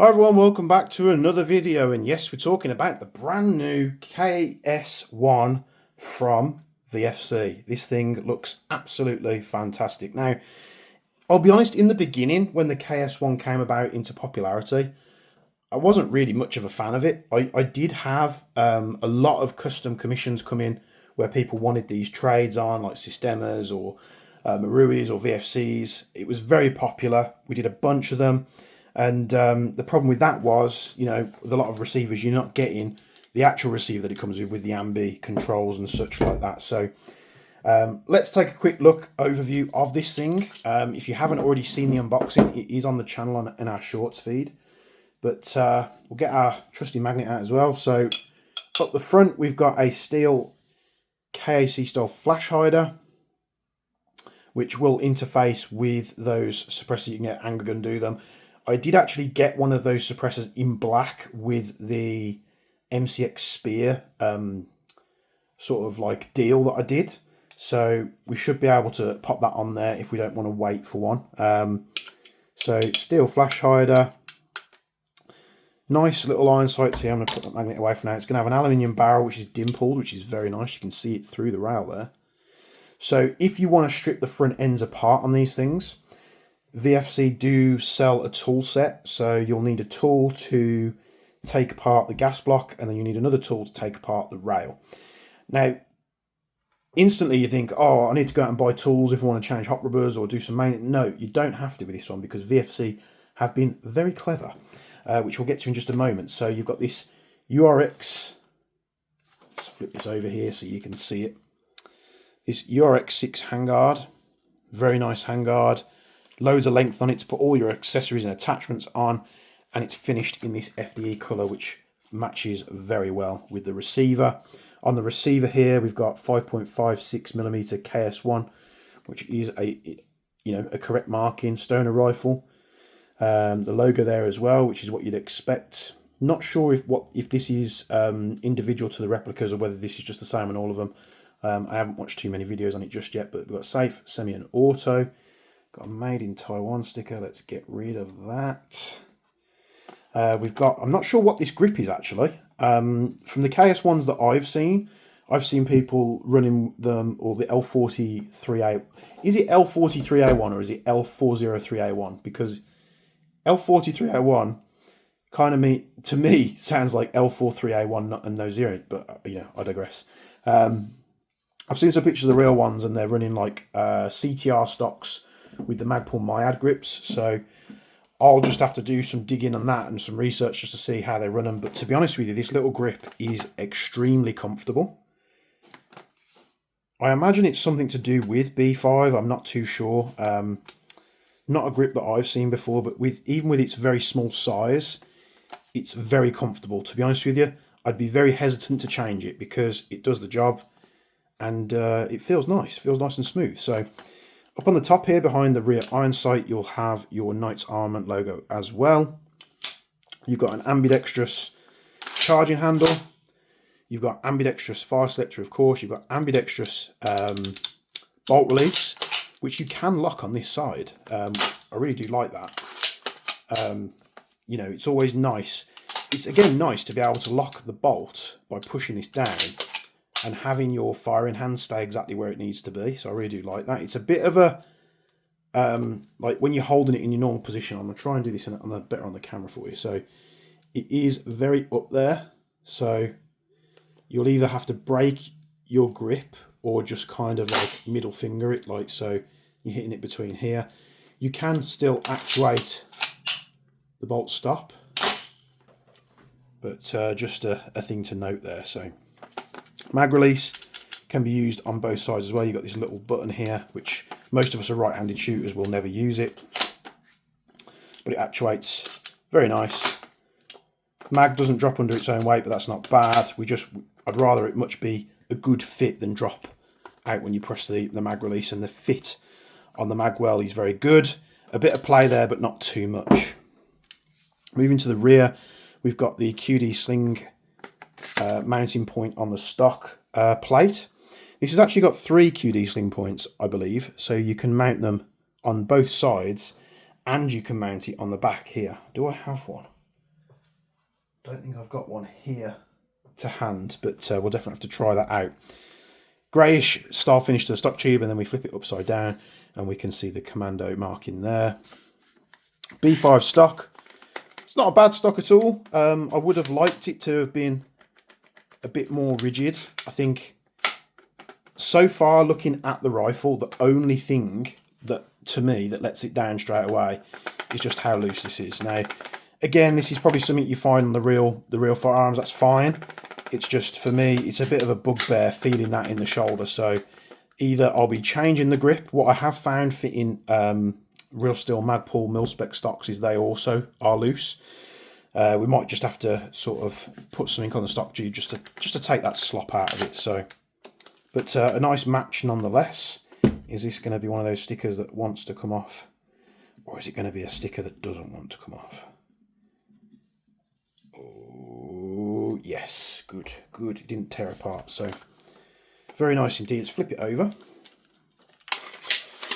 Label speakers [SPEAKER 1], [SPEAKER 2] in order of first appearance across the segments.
[SPEAKER 1] Hi everyone, welcome back to another video, and yes, we're talking about the brand new KS-1 from VFC. This thing looks absolutely fantastic. Now, I'll be honest, in the beginning, when the KS-1 came about into popularity, I wasn't really much of a fan of it. I did have a lot of custom commissions come in where people wanted these trades on, like Sistemas or Maruis or VFCs. It was very popular. We did a bunch of them. And the problem with that was, you know, with a lot of receivers, you're not getting the actual receiver that it comes with the ambi controls and such like that. So let's take a quick look overview of this thing. If you haven't already seen the unboxing, it is on the channel in our shorts feed. But we'll get our trusty magnet out as well. So up the front, we've got a steel KAC style flash hider, which will interface with those suppressors. You can get anger gun do them. I did actually get one of those suppressors in black with the MCX Spear sort of like deal that I did. So we should be able to pop that on there if we don't want to wait for one. So steel flash hider. Nice little iron sights here. I'm going to put that magnet away for now. It's going to have an aluminium barrel which is dimpled, which is very nice. You can see it through the rail there. So if you want to strip the front ends apart on these things, VFC do sell a tool set, so you'll need a tool to take apart the gas block, and then you need another tool to take apart the rail. Now, instantly you think, oh, I need to go out and buy tools if I want to change hot rubbers or do some maintenance. No, you don't have to with this one, because VFC have been very clever, which we'll get to in just a moment. So you've got this URX, let's flip this over here so you can see it. This URX6 handguard, very nice handguard. Loads of length on it to put all your accessories and attachments on, and it's finished in this FDE colour, which matches very well with the receiver. On the receiver here, we've got 5.56mm KS-1, which is a correct marking Stoner rifle. The logo there as well, which is what you'd expect. Not sure if this is individual to the replicas or whether this is just the same on all of them. I haven't watched too many videos on it just yet, but we've got safe, semi, and auto. Got a made in Taiwan sticker. Let's get rid of that. We've got, I'm not sure what this grip is actually. From the KS-1s that I've seen people running them, or the L43A. Is it L43A1 or is it L403A1? Because L43A1 kind of to me sounds like L43A1 and no zero, but you know, I digress. I've seen some pictures of the real ones, and they're running like CTR stocks with the Magpul Myad grips, so I'll just have to do some digging on that and some research just to see how they run them. But to be honest with you, this little grip is extremely comfortable. I imagine it's something to do with B5. I'm not too sure. Not a grip that I've seen before, but even with its very small size, it's very comfortable. To be honest with you, I'd be very hesitant to change it because it does the job, and it feels nice and smooth. So up on the top here, behind the rear iron sight, you'll have your Knights Armament logo as well. You've got an ambidextrous charging handle. You've got ambidextrous fire selector, of course. You've got ambidextrous bolt release, which you can lock on this side. I really do like that. You know, it's always nice. It's again nice to be able to lock the bolt by pushing this down and having your firing hand stay exactly where it needs to be. So I really do like that. It's a bit of a, like when you're holding it in your normal position, I'm going to try and do this better on the camera for you. So it is very up there. So you'll either have to break your grip or just kind of like middle finger it, like so. You're hitting it between here. You can still actuate the bolt stop, but just a thing to note there. So mag release can be used on both sides as well. You've got this little button here, which most of us are right-handed shooters will never use it, but it actuates very nice. Mag doesn't drop under its own weight, but that's not bad. I'd rather it much be a good fit than drop out when you press the mag release, and the fit on the mag well is very good. A bit of play there, but not too much. Moving to the rear, we've got the QD sling mounting point on the stock plate. This has actually got 3 QD sling points, I believe, so you can mount them on both sides, and you can mount it on the back here. Do I have one? Don't think I've got one here to hand, but we'll definitely have to try that out. Greyish style finish to the stock tube, and then we flip it upside down and we can see the Commando marking there. B5 stock. It's not a bad stock at all. I would have liked it to have been a bit more rigid. I think so far, looking at the rifle, the only thing that to me that lets it down straight away is just how loose this is. Now, again, this is probably something you find on the real firearms. That's fine. It's just, for me, it's a bit of a bugbear feeling that in the shoulder. So either I'll be changing the grip. What I have found fitting Real Steel Magpul mil-spec stocks is they also are loose. We might just have to sort of put something on the stock tube just to take that slop out of it. So, but a nice match nonetheless. Is this going to be one of those stickers that wants to come off, or is it going to be a sticker that doesn't want to come off? Oh yes, good, good. It didn't tear apart, so very nice indeed. Let's flip it over.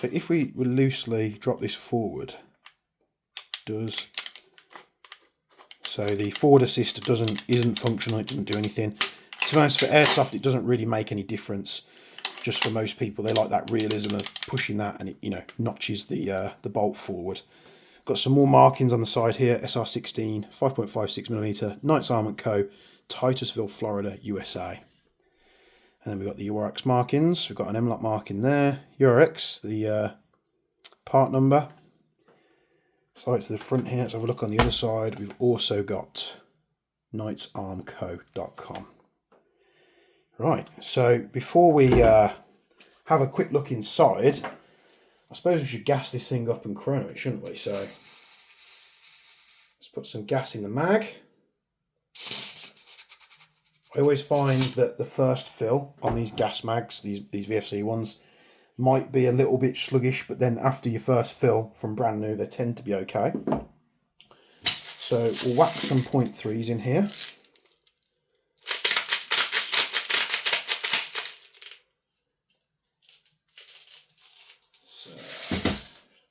[SPEAKER 1] So if we will loosely drop this forward, does so the forward assist isn't functional. It doesn't do anything. To be honest, for airsoft, it doesn't really make any difference. Just for most people, they like that realism of pushing that, and it, you know, notches the bolt forward. Got some more markings on the side here. SR16, 5.56mm, Knights Armament Co., Titusville, Florida, USA. And then we've got the URX markings. We've got an M-LOK marking there. URX, the part number. Slide to the front here. Let's have a look on the other side. We've also got knightsarmco.com. Right, so before we have a quick look inside, I suppose we should gas this thing up and chrono it, shouldn't we? So let's put some gas in the mag. I always find that the first fill on these gas mags, these VFC ones, might be a little bit sluggish, but then after your first fill from brand new, they tend to be okay. So we'll whack some 0.3s in here.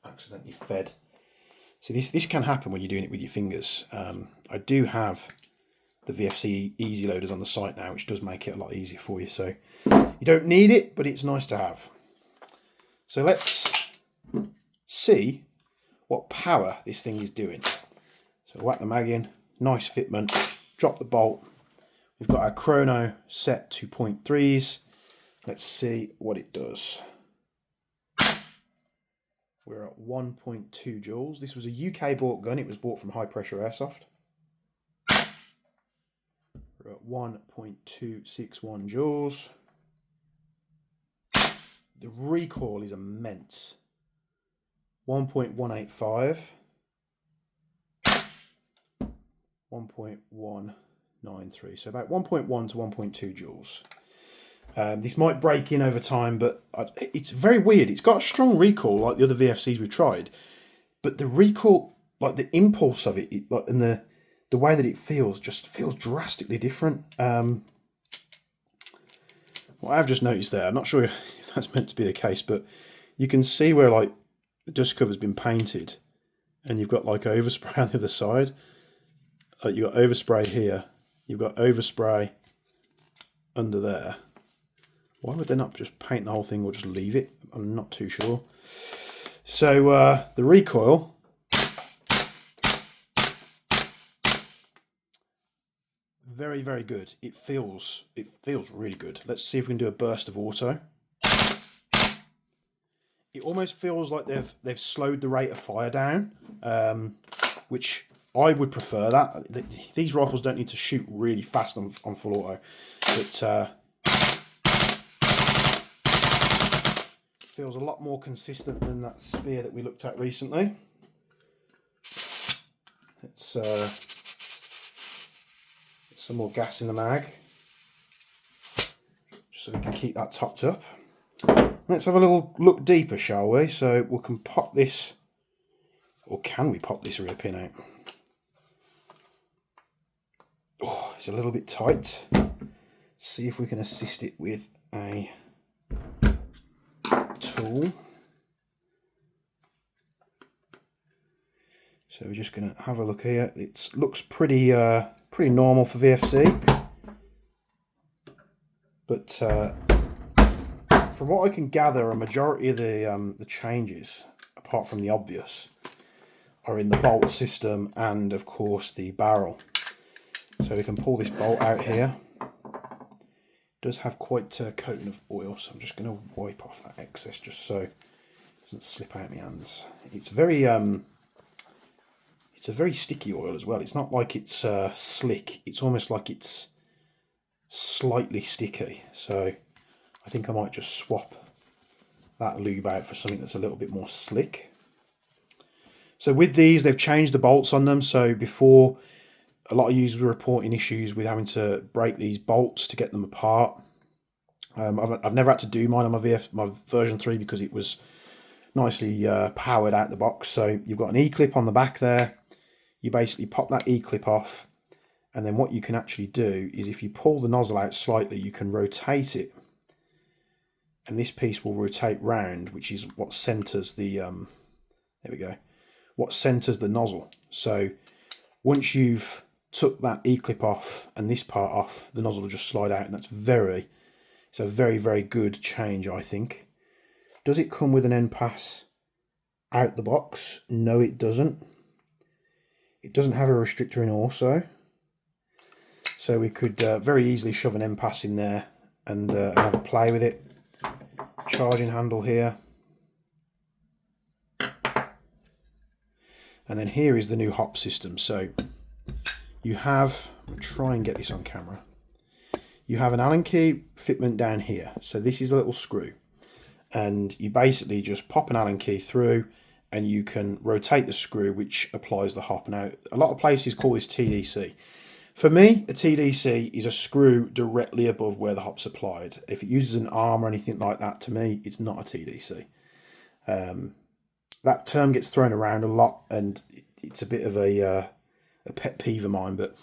[SPEAKER 1] Accidentally fed. See, this can happen when you're doing it with your fingers. I do have the VFC easy loaders on the site now, which does make it a lot easier for you. So you don't need it, but it's nice to have. So let's see what power this thing is doing. So whack the mag in, nice fitment, drop the bolt. We've got our chrono set to 0.3s. Let's see what it does. We're at 1.2 joules. This was a UK bought gun. It was bought from High Pressure Airsoft. We're at 1.261 joules. The recoil is immense. 1.185. 1.193. So about 1.1 to 1.2 joules. This might break in over time, but it's very weird. It's got a strong recoil like the other VFCs we've tried, but the recoil, like the impulse of it, like, and the way that it feels, just feels drastically different. What I've just noticed there, I'm not sure if that's meant to be the case, but you can see where like the dust cover's been painted, and you've got like overspray on the other side. Like you've got overspray here, you've got overspray under there. Why would they not just paint the whole thing or just leave it? I'm not too sure. So the recoil, very, very good. It feels really good. Let's see if we can do a burst of auto. It almost feels like they've slowed the rate of fire down, which I would prefer that. These rifles don't need to shoot really fast on full auto, but feels a lot more consistent than that spear that we looked at recently. Let's get some more gas in the mag, just so we can keep that topped up. Let's have a little look deeper, shall we? So we can pop this, or can we pop this rear pin out? Oh, it's a little bit tight. See if we can assist it with a tool. So we're just going to have a look here. It looks pretty pretty normal for VFC. But from what I can gather, a majority of the changes, apart from the obvious, are in the bolt system and of course the barrel. So we can pull this bolt out here. It does have quite a coating of oil, so I'm just going to wipe off that excess just so it doesn't slip out of my hands. It's a very sticky oil as well. It's not like it's slick. It's almost like it's slightly sticky. So I think I might just swap that lube out for something that's a little bit more slick. So with these, they've changed the bolts on them. So before, a lot of users were reporting issues with having to break these bolts to get them apart. I've never had to do mine on my version 3 because it was nicely powered out the box. So you've got an E-clip on the back there. You basically pop that E-clip off, and then what you can actually do is if you pull the nozzle out slightly, you can rotate it, and this piece will rotate round, which is what centers the there we go, what centers the nozzle. So once you've took that E-clip off and this part off, the nozzle will just slide out, and it's a very good change, I think. Does it come with an end pass out the box? No, it doesn't. It doesn't have a restrictor in also, so we could very easily shove an end pass in there and have a play with it. Charging handle here, and then here is the new hop system. So you have, I'll try and get this on camera, you have an Allen key fitment down here. So this is a little screw, and you basically just pop an Allen key through and you can rotate the screw which applies the hop. Now, a lot of places call this TDC. For me, a TDC is a screw directly above where the hop's applied. If it uses an arm or anything like that, to me, it's not a TDC. That term gets thrown around a lot, and it's a bit of a pet peeve of mine. But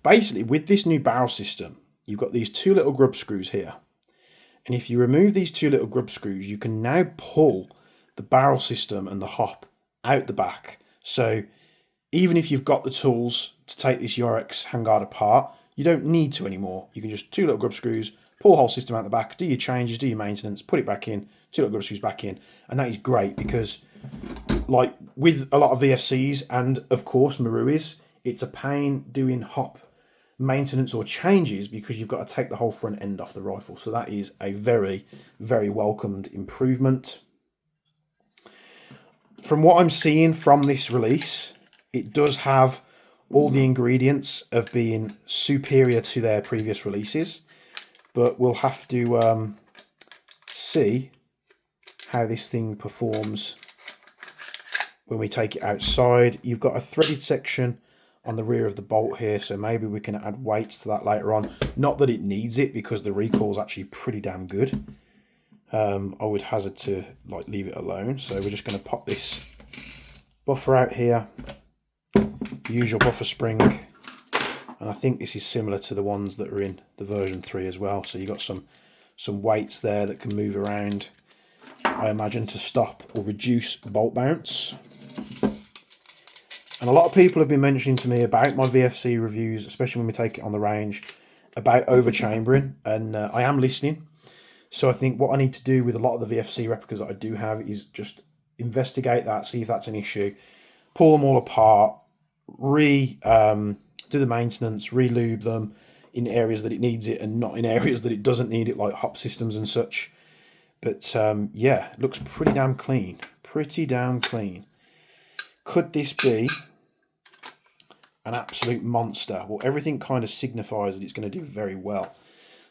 [SPEAKER 1] basically, with this new barrel system, you've got these two little grub screws here. And if you remove these two little grub screws, you can now pull the barrel system and the hop out the back. So even if you've got the tools to take this Yorex handguard apart, you don't need to anymore. You can just two little grub screws, pull the whole system out the back, do your changes, do your maintenance, put it back in, two little grub screws back in, and that is great because, like with a lot of VFCs and of course Maruis, it's a pain doing hop maintenance or changes because you've got to take the whole front end off the rifle. So that is a very welcomed improvement. From what I'm seeing from this release, it does have all the ingredients of being superior to their previous releases, but we'll have to see how this thing performs when we take it outside. You've got a threaded section on the rear of the bolt here, so maybe we can add weights to that later on. Not that it needs it, because the recoil is actually pretty damn good. I would hazard to leave it alone. So we're just going to pop this buffer out here, the usual buffer spring, and I think this is similar to the ones that are in the version 3 as well. So you've got some weights there that can move around, I imagine, to stop or reduce bolt bounce. And a lot of people have been mentioning to me about my VFC reviews, especially when we take it on the range, about overchambering, and I am listening. So I think what I need to do with a lot of the VFC replicas that I do have is just investigate that, see if that's an issue, pull them all apart, do the maintenance, re-lube them in areas that it needs it and not in areas that it doesn't need it, like hop systems and such. But yeah, it looks pretty damn clean. Pretty damn clean. Could this be an absolute monster? Well, everything kind of signifies that it's going to do very well.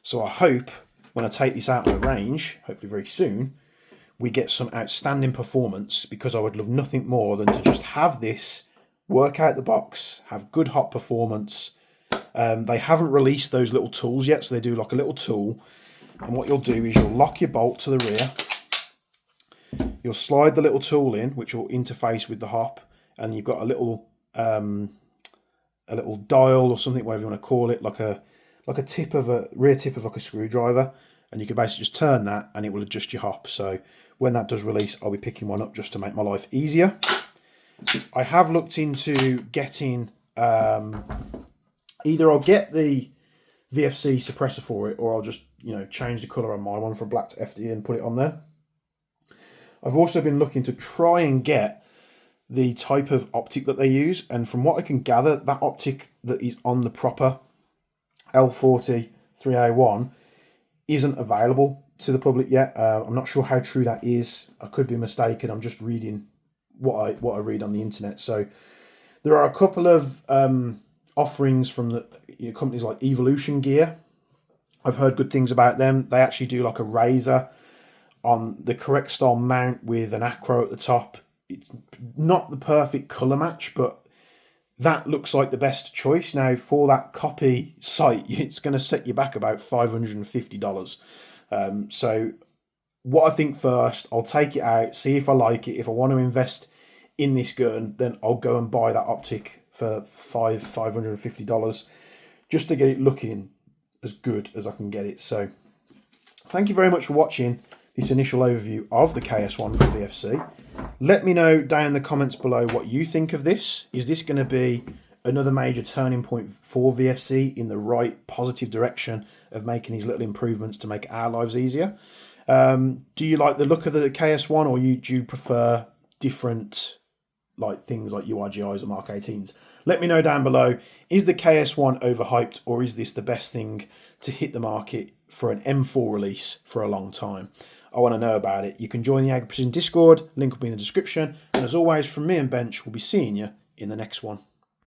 [SPEAKER 1] So I hope when I take this out on the range, hopefully very soon, we get some outstanding performance, because I would love nothing more than to just have this work out the box, have good hop performance. They haven't released those little tools yet, so they do like a little tool, and what you'll do is you'll lock your bolt to the rear, you'll slide the little tool in, which will interface with the hop, and you've got a little dial or something, whatever you want to call it, like a rear tip of like a screwdriver, and you can basically just turn that and it will adjust your hop. So when that does release, I'll be picking one up just to make my life easier. I have looked into getting Either I'll get the VFC suppressor for it, or I'll just, change the colour on my one from black to FD and put it on there. I've also been looking to try and get the type of optic that they use, and from what I can gather, that optic that is on the proper L403A1 isn't available to the public yet. I'm not sure how true that is. I could be mistaken. I'm just reading what I read on the internet. So there are a couple of offerings from the companies like Evolution Gear. I've heard good things about them. They actually do like a razor on the correct style mount with an acro at the top. It's not the perfect colour match, but that looks like the best choice. Now, for that copy site, it's going to set you back about $550. So what I think first, I'll take it out, see if I like it. If I want to invest in this gun, then I'll go and buy that optic for $550 just to get it looking as good as I can get it. So thank you very much for watching this initial overview of the KS-1 from VFC. Let me know down in the comments below what you think of this. Is this going to be another major turning point for VFC in the right positive direction of making these little improvements to make our lives easier? Do you like the look of the KS-1, or do you prefer different things like URGIs or Mark 18s? Let me know down below. Is the KS-1 overhyped, or is this the best thing to hit the market for an M4 release for a long time? I want to know about it. You can join the Ag Precision Discord. Link will be in the description. And as always, from me and Bench, we'll be seeing you in the next one.